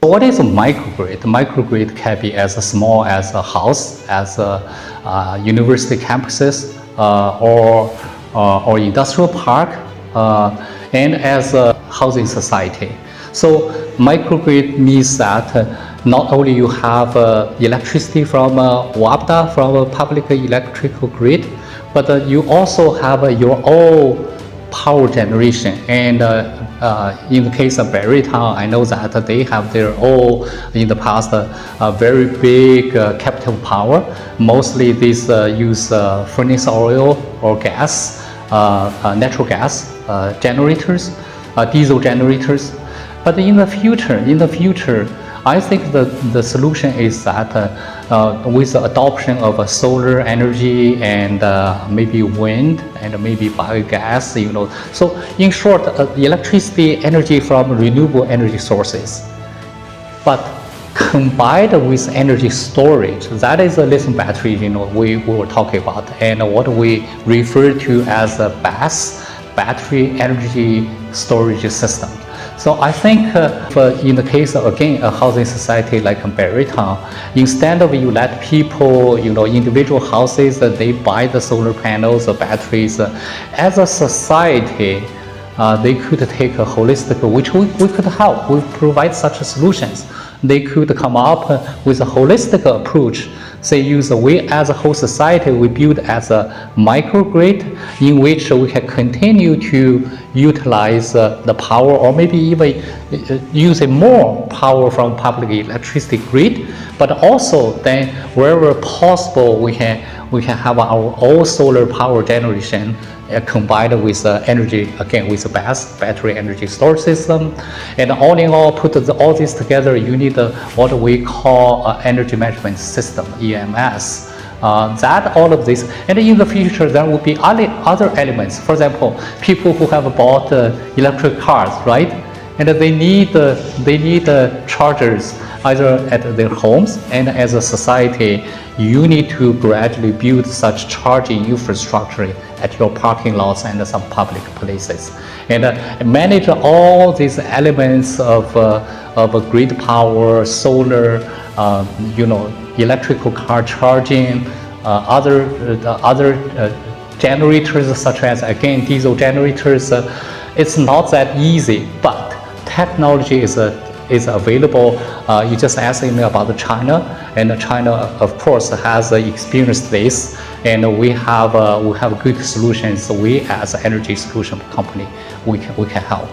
What is a microgrid? A microgrid can be as small as a house, as a university campuses, or industrial park, and as a housing society. So microgrid means that not only you have electricity from WAPDA, from a public electrical grid, but you also have your own power generation. And in the case of Berrytown, I know that they have their own, in the past, very big capital power. Mostly these use furnace oil or gas, natural gas generators, diesel generators. But in the future, I think the solution is that with the adoption of solar energy and maybe wind and maybe biogas, So in short, electricity energy from renewable energy sources, but combined with energy storage, that is a lithium battery, we were talking about, and what we refer to as a BESS, battery energy storage system. So I think in the case of, again, a housing society like Berrytown, instead of you let people, individual houses, they buy the solar panels or batteries, as a society, they could take a holistic, which we could help, we provide such solutions. They could come up with a holistic approach. Say we as a whole society, we build as a microgrid in which we can continue to utilize the power, or maybe even using more power from public electricity grid, but also then wherever possible we can have our own solar power generation combined with energy, again with the BESS, battery energy storage system. And all in all, put all this together, you need what we call energy management system, EMS. That all of this, and in the future there will be other elements. For example, people who have bought electric cars, right? And they need chargers either at their homes, and as a society, you need to gradually build such charging infrastructure at your parking lots and some public places, and manage all these elements of grid power, solar, electrical car charging, other generators such as, again, diesel generators. It's not that easy, but technology is available. You just asked me about China, and China, of course, has experienced this, and we have good solutions. We, as an energy solution company, we can help.